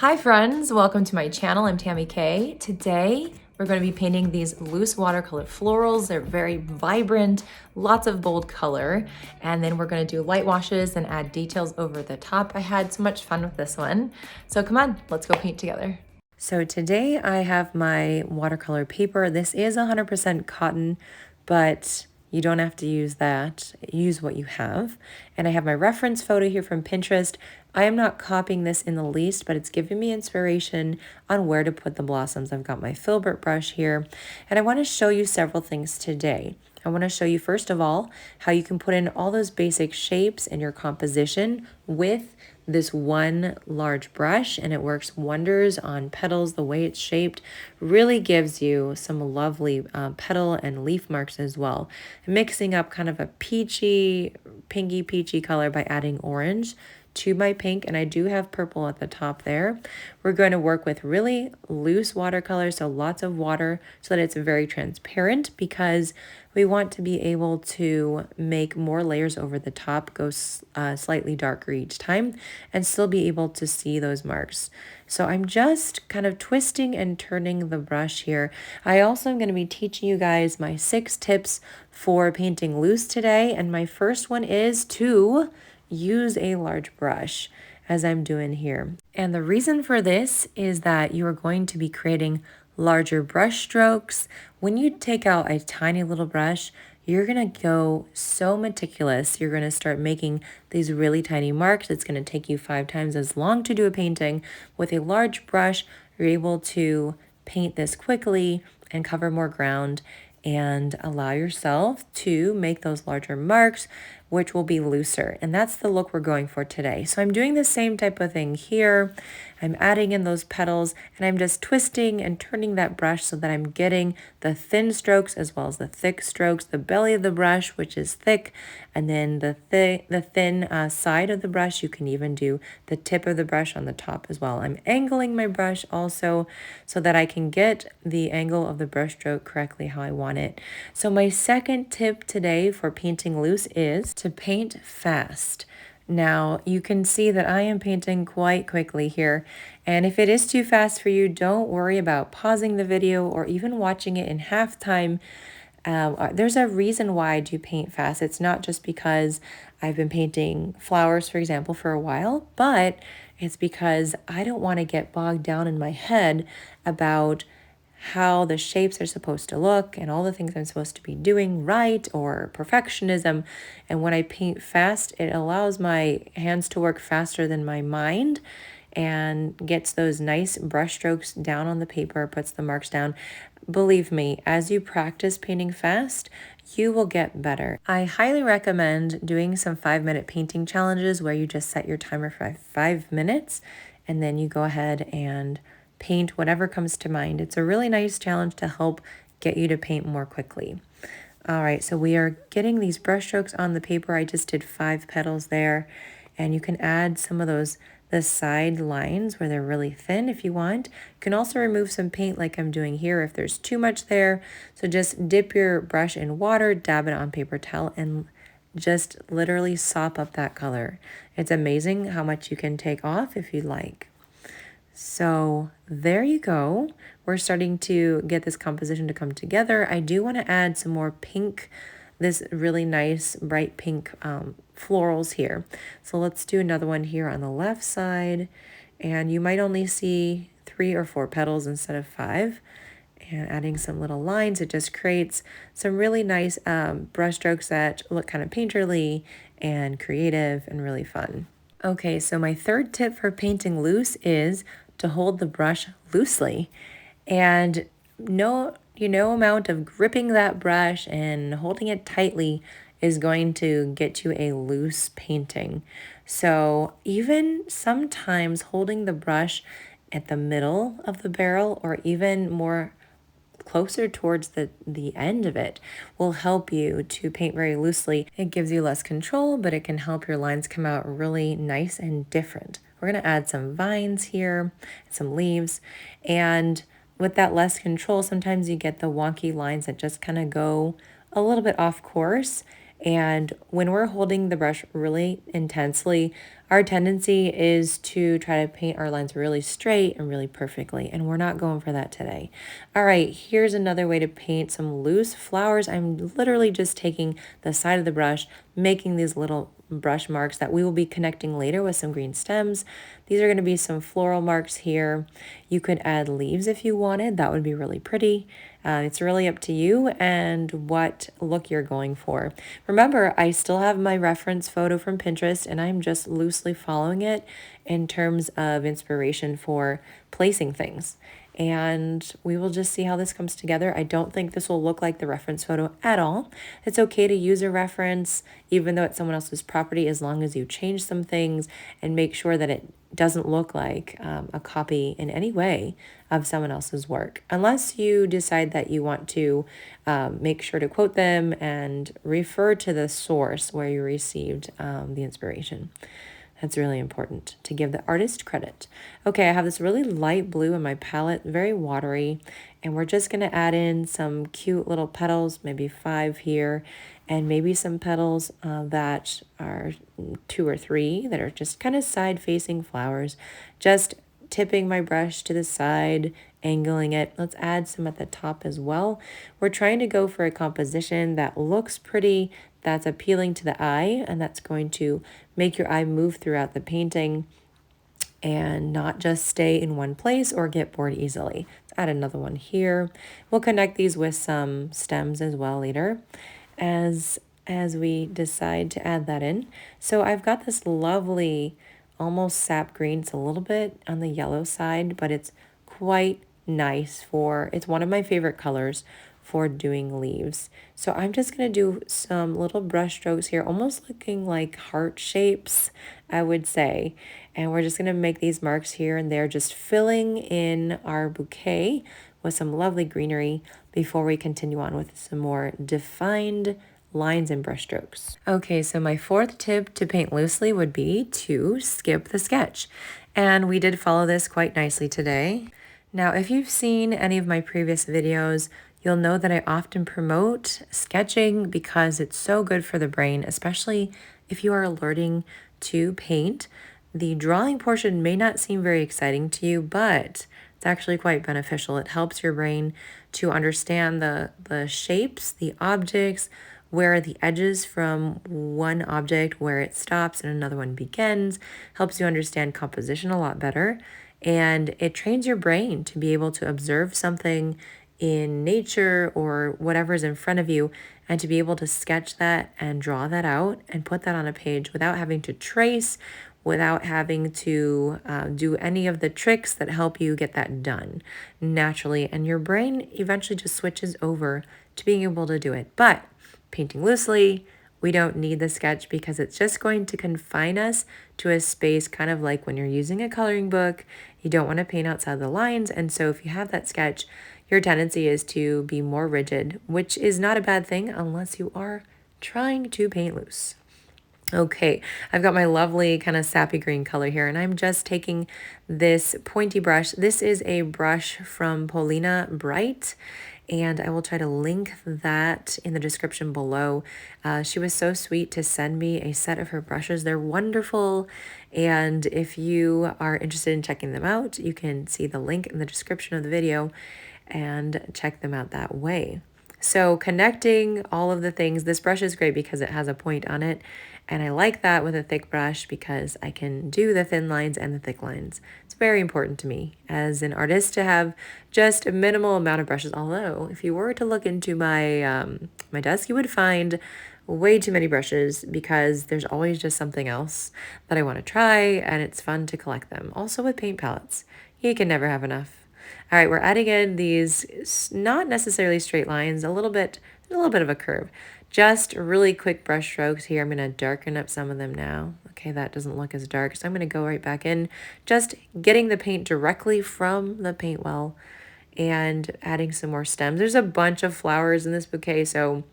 Hi friends, welcome to my channel. I'm Tammy K. Today we're going to be painting these loose watercolor florals. They're very vibrant, lots of bold color, and then we're going to do light washes and add details over the top. I had so much fun with this one. So come on, let's go paint together. So today I have my watercolor paper. This is 100% cotton, but you don't have to use that. Use what you have. And I have my reference photo here from Pinterest. I am not copying this in the least, but it's giving me inspiration on where to put the blossoms. I've got my filbert brush here, and I want to show you several things today. I want to show you, first of all, how you can put in all those basic shapes in your composition with this one large brush, and it works wonders on petals. The way it's shaped really gives you some lovely petal and leaf marks as well. Mixing up kind of a pinky peachy color by adding orange to my pink, and I do have purple at the top there. We're going to work with really loose watercolor, so lots of water so that it's very transparent, because we want to be able to make more layers over the top, go slightly darker each time, and still be able to see those marks. So I'm just kind of twisting and turning the brush here. I also am going to be teaching you guys my 6 tips for painting loose today, and my first one is to use a large brush, as I'm doing here. And the reason for this is that you are going to be creating larger brush strokes. When you take out a tiny little brush, you're gonna go so meticulous. You're gonna start making these really tiny marks. It's gonna take you 5 times as long to do a painting. With a large brush, you're able to paint this quickly and cover more ground and allow yourself to make those larger marks, which will be looser. And that's the look we're going for today. So I'm doing the same type of thing here. I'm adding in those petals, and I'm just twisting and turning that brush so that I'm getting the thin strokes as well as the thick strokes, the belly of the brush, which is thick, and then the thin side of the brush. You can even do the tip of the brush on the top as well. I'm angling my brush also so that I can get the angle of the brush stroke correctly how I want it. So my second tip today for painting loose is to paint fast. Now you can see that I am painting quite quickly here, and if it is too fast for you, don't worry about pausing the video or even watching it in half time. There's a reason why I do paint fast. It's not just because I've been painting flowers, for example, for a while, but it's because I don't want to get bogged down in my head about how the shapes are supposed to look and all the things I'm supposed to be doing right, or perfectionism. And when I paint fast, it allows my hands to work faster than my mind and gets those nice brush strokes down on the paper, puts the marks down. Believe me, as you practice painting fast, you will get better. I highly recommend doing some 5-minute painting challenges where you just set your timer for 5 minutes and then you go ahead and paint whatever comes to mind. It's a really nice challenge to help get you to paint more quickly. All right, so we are getting these brush strokes on the paper. I just did 5 petals there, and you can add some of the side lines where they're really thin if you want. You can also remove some paint like I'm doing here if there's too much there. So just dip your brush in water, dab it on paper towel, and just literally sop up that color. It's amazing how much you can take off if you like. So there you go. We're starting to get this composition to come together. I do want to add some more pink, this really nice bright pink florals here. So let's do another one here on the left side. And you might only see 3 or 4 petals instead of 5. And adding some little lines, it just creates some really nice brush strokes that look kind of painterly and creative and really fun. Okay, so my third tip for painting loose is to hold the brush loosely, and no amount of gripping that brush and holding it tightly is going to get you a loose painting. So even sometimes holding the brush at the middle of the barrel, or even more closer towards the end of it, will help you to paint very loosely. It gives you less control, but it can help your lines come out really nice and different. We're going to add some vines here, some leaves, and with that less control, sometimes you get the wonky lines that just kind of go a little bit off course, And when we're holding the brush really intensely, our tendency is to try to paint our lines really straight and really perfectly, and we're not going for that today. All right, here's another way to paint some loose flowers. I'm literally just taking the side of the brush, making these little brush marks that we will be connecting later with some green stems. These are going to be some floral marks here. You could add leaves if you wanted. That would be really pretty. It's really up to you and what look you're going for. Remember, I still have my reference photo from Pinterest and I'm just loosely following it in terms of inspiration for placing things. And we will just see how this comes together. I don't think this will look like the reference photo at all. It's okay to use a reference, even though it's someone else's property, as long as you change some things and make sure that it doesn't look like a copy in any way of someone else's work, unless you decide that you want to make sure to quote them and refer to the source where you received the inspiration. That's really important to give the artist credit. Okay, I have this really light blue in my palette, very watery, and we're just gonna add in some cute little petals, maybe 5 here, and maybe some petals that are 2 or 3 that are just kind of side-facing flowers. Just tipping my brush to the side, angling it. Let's add some at the top as well. We're trying to go for a composition that looks pretty, that's appealing to the eye, and that's going to make your eye move throughout the painting and not just stay in one place or get bored easily. Let's add another one here. We'll connect these with some stems as well later as we decide to add that in. So I've got this lovely almost sap green. It's a little bit on the yellow side, but it's quite nice it's one of my favorite colors for doing leaves. So I'm just going to do some little brush strokes here, almost looking like heart shapes, I would say. And we're just going to make these marks here and there, just filling in our bouquet with some lovely greenery before we continue on with some more defined lines and brush strokes. Okay, so my 4th tip to paint loosely would be to skip the sketch. And we did follow this quite nicely today. Now, if you've seen any of my previous videos, you'll know that I often promote sketching because it's so good for the brain, especially if you are learning to paint. The drawing portion may not seem very exciting to you, but it's actually quite beneficial. It helps your brain to understand the shapes, the objects, where the edges from one object, where it stops and another one begins, helps you understand composition a lot better. And it trains your brain to be able to observe something in nature or whatever's in front of you and to be able to sketch that and draw that out and put that on a page without having to trace, without having to do any of the tricks that help you get that done naturally. And your brain eventually just switches over to being able to do it. But painting loosely, we don't need the sketch because it's just going to confine us to a space, kind of like when you're using a coloring book. You don't want to paint outside the lines. And so if you have that sketch, your tendency is to be more rigid, which is not a bad thing unless you are trying to paint loose. Okay, I've got my lovely kind of sappy green color here, and I'm just taking this pointy brush. This is a brush from Paulina Bright, and I will try to link that in the description below. She was so sweet to send me a set of her brushes. They're wonderful, and if you are interested in checking them out, you can see the link in the description of the video and check them out that way. So connecting all of the things, this brush is great because it has a point on it. And I like that with a thick brush because I can do the thin lines and the thick lines. It's very important to me as an artist to have just a minimal amount of brushes. Although if you were to look into my my desk, you would find way too many brushes because there's always just something else that I want to try, and it's fun to collect them. Also with paint palettes, you can never have enough. All right, we're adding in these not necessarily straight lines, a little bit of a curve. Just really quick brush strokes here. I'm going to darken up some of them now. Okay, that doesn't look as dark, so I'm going to go right back in, just getting the paint directly from the paint well and adding some more stems. There's a bunch of flowers in this bouquet, so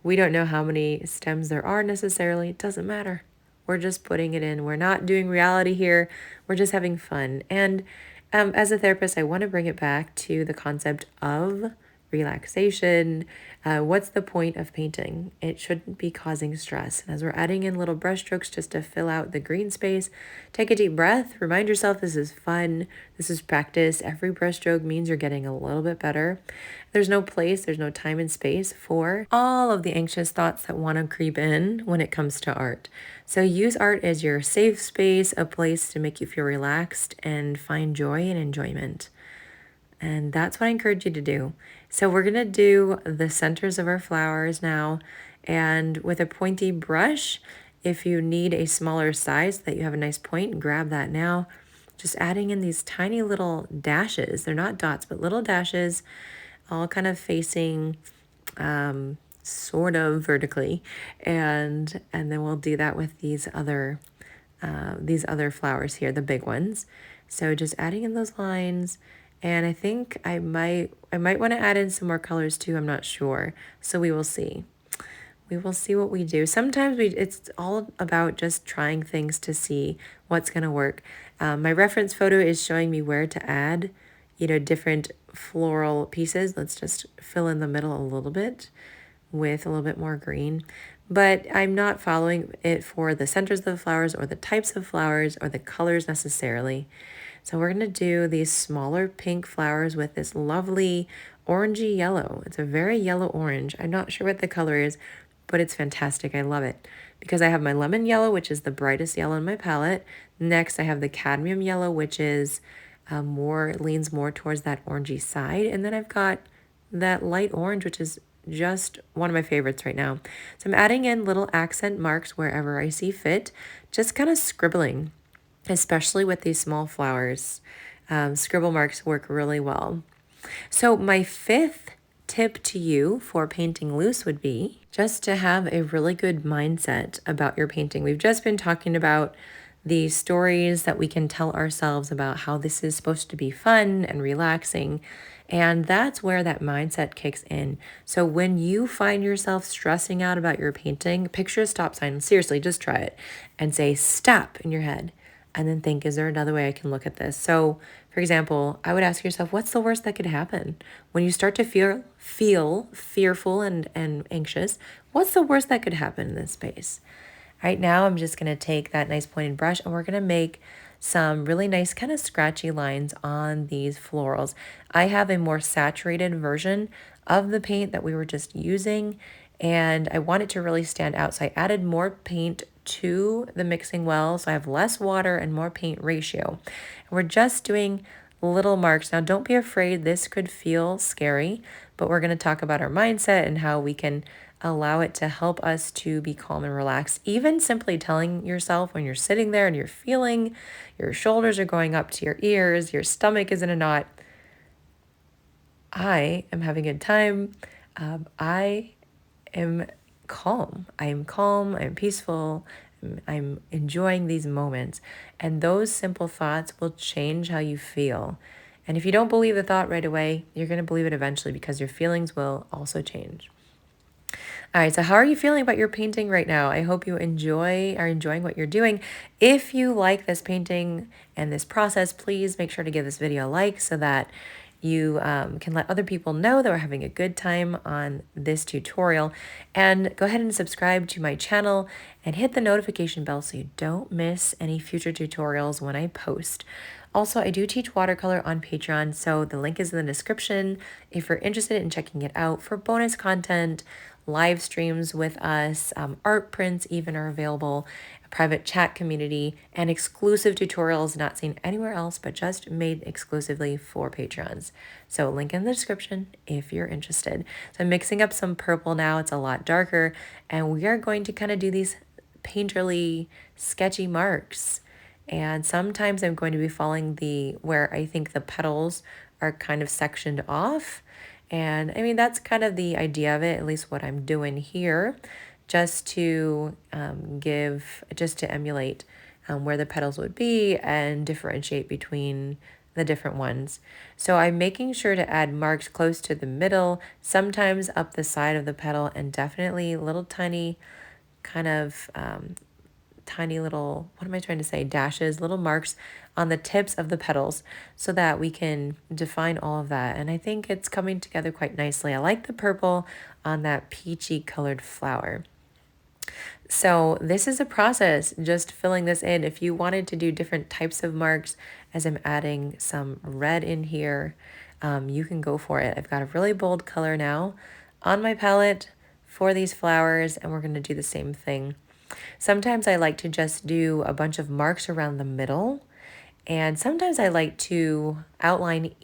we don't know how many stems there are necessarily. It doesn't matter. We're just putting it in. We're not doing reality here. We're just having fun. And as a therapist, I want to bring it back to the concept of relaxation. What's the point of painting? It shouldn't be causing stress. And as we're adding in little brush strokes just to fill out the green space, take a deep breath. Remind yourself this is fun. This is practice. Every brush stroke means you're getting a little bit better. There's no place, there's no time and space for all of the anxious thoughts that want to creep in when it comes to art. So use art as your safe space, a place to make you feel relaxed and find joy and enjoyment. And that's what I encourage you to do. So we're going to do the centers of our flowers now. And with a pointy brush, if you need a smaller size so that you have a nice point, grab that now. Just adding in these tiny little dashes. They're not dots, but little dashes, all kind of facing sort of vertically. And then we'll do that with these other flowers here, the big ones. So just adding in those lines. And I think I might want to add in some more colors too. I'm not sure. So we will see. We will see what we do. Sometimes it's all about just trying things to see what's going to work. My reference photo is showing me where to add, different floral pieces. Let's just fill in the middle a little bit with a little bit more green. But I'm not following it for the centers of the flowers or the types of flowers or the colors necessarily. So we're going to do these smaller pink flowers with this lovely orangey yellow. It's a very yellow orange. I'm not sure what the color is, but it's fantastic. I love it because I have my lemon yellow, which is the brightest yellow in my palette. Next, I have the cadmium yellow, which is leans more towards that orangey side. And then I've got that light orange, which is just one of my favorites right now. So I'm adding in little accent marks wherever I see fit, just kind of scribbling, especially with these small flowers. Scribble marks work really well. So my fifth tip to you for painting loose would be just to have a really good mindset about your painting. We've just been talking about the stories that we can tell ourselves about how this is supposed to be fun and relaxing. And that's where that mindset kicks in. So when you find yourself stressing out about your painting, picture a stop sign. Seriously, just try it and say stop in your head. And then think, is there another way I can look at this? So, for example, I would ask yourself, what's the worst that could happen? When you start to feel fearful and anxious, what's the worst that could happen in this space? Right now, I'm just going to take that nice pointed brush and we're going to make some really nice kind of scratchy lines on these florals. I have a more saturated version of the paint that we were just using, and I want it to really stand out. So I added more paint to the mixing well, so I have less water and more paint ratio. And we're just doing little marks. Now, don't be afraid. This could feel scary, but we're going to talk about our mindset and how we can allow it to help us to be calm and relaxed. Even simply telling yourself when you're sitting there and you're feeling your shoulders are going up to your ears, your stomach is in a knot, I am having a good time. I am calm. I am calm. I'm peaceful. I'm enjoying these moments. And those simple thoughts will change how you feel. And if you don't believe the thought right away, you're going to believe it eventually because your feelings will also change. All right, so how are you feeling about your painting right now? I hope you are enjoying what you're doing. If you like this painting and this process, please make sure to give this video a like so that you can let other people know that we're having a good time on this tutorial. And go ahead and subscribe to my channel and hit the notification bell so you don't miss any future tutorials when I post. Also, I do teach watercolor on Patreon, so the link is in the description if you're interested in checking it out for bonus content, live streams with us, art prints even are available, a private chat community, and exclusive tutorials not seen anywhere else but just made exclusively for Patrons. So link in the description if you're interested. So I'm mixing up some purple now. It's a lot darker, and we are going to kind of do these painterly, sketchy marks. And sometimes I'm going to be following where I think the petals are kind of sectioned off. And I mean, that's kind of the idea of it, at least what I'm doing here, just to emulate where the petals would be and differentiate between the different ones. So I'm making sure to add marks close to the middle, sometimes up the side of the petal, and definitely little tiny kind of tiny little, what am I trying to say, dashes, little marks on the tips of the petals so that we can define all of that. And I think it's coming together quite nicely. I like the purple on that peachy colored flower. So this is a process, just filling this in. If you wanted to do different types of marks, as I'm adding some red in here, you can go for it. I've got a really bold color now on my palette for these flowers, and we're going to do the same thing. Sometimes I like to just do a bunch of marks around the middle, and sometimes I like to outline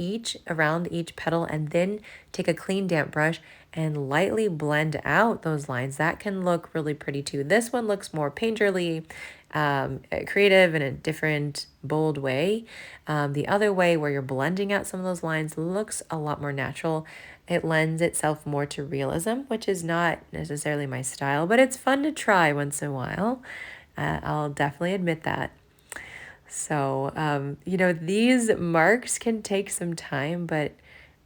around each petal and then take a clean damp brush and lightly blend out those lines. That can look really pretty too. This one looks more painterly, creative in a different, bold way. The other way where you're blending out some of those lines looks a lot more natural. It lends itself more to realism, which is not necessarily my style, but it's fun to try once in a while. I'll definitely admit that. So, these marks can take some time, but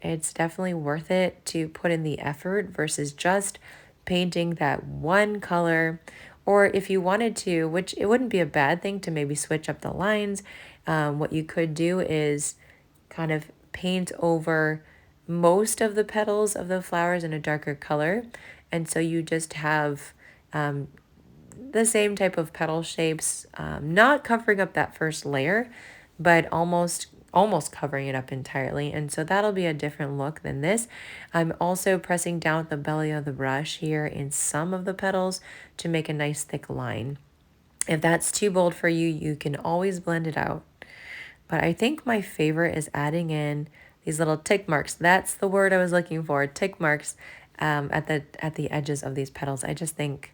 it's definitely worth it to put in the effort versus just painting that one color. Or if you wanted to, which it wouldn't be a bad thing to maybe switch up the lines, what you could do is kind of paint over most of the petals of the flowers in a darker color. And so you just have the same type of petal shapes, not covering up that first layer, but almost covering it up entirely. And so that'll be a different look than this. I'm also pressing down with the belly of the brush here in some of the petals to make a nice thick line. If that's too bold for you, you can always blend it out. But I think my favorite is adding in these little tick marks. That's the word I was looking for, tick marks, at the edges of these petals. I just think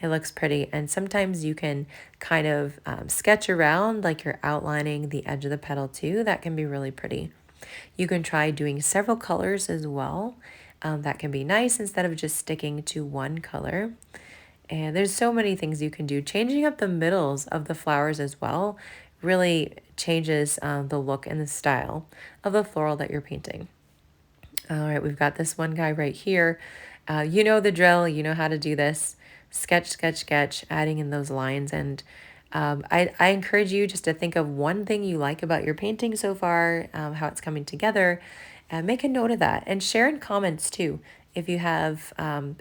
it looks pretty. And sometimes you can kind of sketch around like you're outlining the edge of the petal too. That can be really pretty. You can try doing several colors as well. That can be nice instead of just sticking to one color. And there's so many things you can do. Changing up the middles of the flowers as well really changes the look and the style of the floral that you're painting. All right, we've got this one guy right here. You know the drill. You know how to do this. Sketch, sketch, sketch, adding in those lines. And I encourage you just to think of one thing you like about your painting so far, how it's coming together, and make a note of that. And share in comments too if you have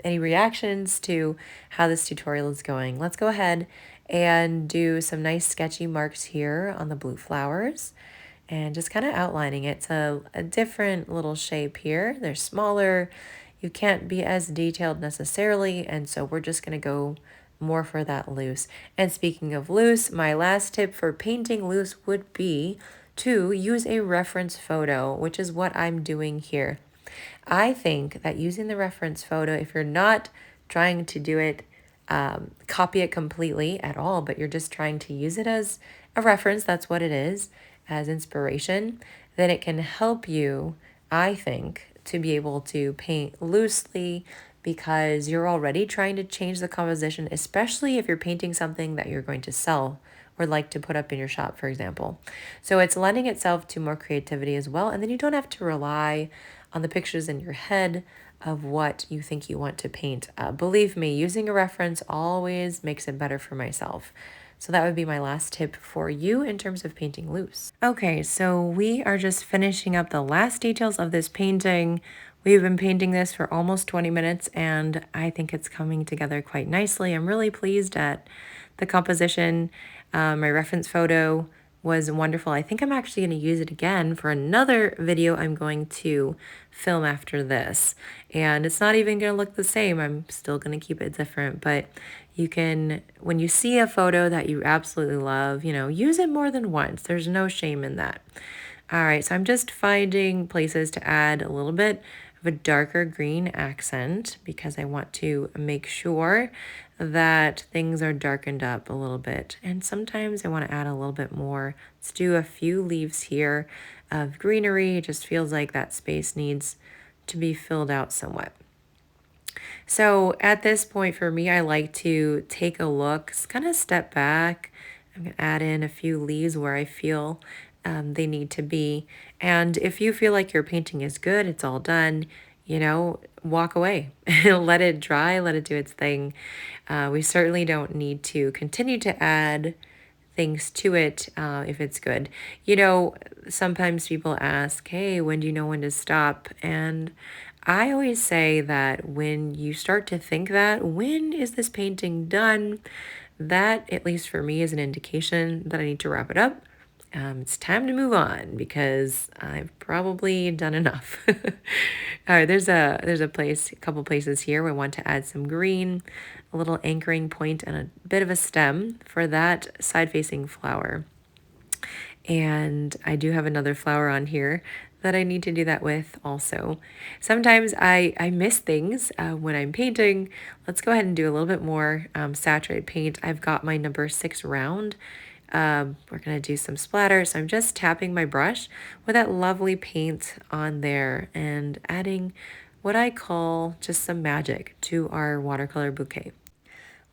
any reactions to how this tutorial is going. Let's go ahead and do some nice sketchy marks here on the blue flowers and just kind of outlining it. It's a different little shape here. They're smaller. You can't be as detailed necessarily, and so we're just going to go more for that loose. And speaking of loose, my last tip for painting loose would be to use a reference photo, which is what I'm doing here. I think that using the reference photo, if you're not trying to do it, copy it completely at all, but you're just trying to use it as a reference, that's what it is, as inspiration, then it can help you, I think, to be able to paint loosely because you're already trying to change the composition, especially if you're painting something that you're going to sell or like to put up in your shop, for example. So it's lending itself to more creativity as well. And then you don't have to rely on the pictures in your head of what you think you want to paint. Believe me, using a reference always makes it better for myself. So that would be my last tip for you in terms of painting loose. Okay, so we are just finishing up the last details of this painting. We've been painting this for almost 20 minutes and I think it's coming together quite nicely. I'm really pleased at the composition. My reference photo was wonderful. I think I'm actually going to use it again for another video I'm going to film after this. And it's not even going to look the same. I'm still going to keep it different, but you can, when you see a photo that you absolutely love, use it more than once. There's no shame in that. All right, so I'm just finding places to add a little bit of a darker green accent because I want to make sure that things are darkened up a little bit. And sometimes I want to add a little bit more. Let's do a few leaves here of greenery. It just feels like that space needs to be filled out somewhat. So at this point for me, I like to take a look, kind of step back. I'm going to add in a few leaves where I feel they need to be. And if you feel like your painting is good, it's all done, walk away. Let it dry, let it do its thing. We certainly don't need to continue to add things to it if it's good. Sometimes people ask, hey, when do you know when to stop? And I always say that when you start to think that, when is this painting done? That, at least for me, is an indication that I need to wrap it up. It's time to move on because I've probably done enough. All right, there's a couple places here where I want to add some green, a little anchoring point, and a bit of a stem for that side-facing flower. And I do have another flower on here that I need to do that with also. Sometimes I miss things when I'm painting. Let's go ahead and do a little bit more saturated paint. I've got my number 6 round. We're going to do some splatter. So I'm just tapping my brush with that lovely paint on there and adding what I call just some magic to our watercolor bouquet.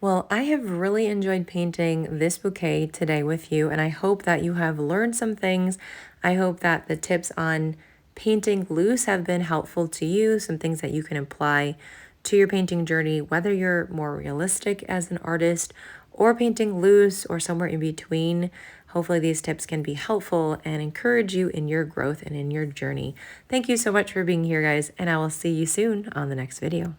Well, I have really enjoyed painting this bouquet today with you, and I hope that you have learned some things. I hope that the tips on painting loose have been helpful to you, some things that you can apply to your painting journey, whether you're more realistic as an artist or painting loose or somewhere in between. Hopefully these tips can be helpful and encourage you in your growth and in your journey. Thank you so much for being here, guys, and I will see you soon on the next video.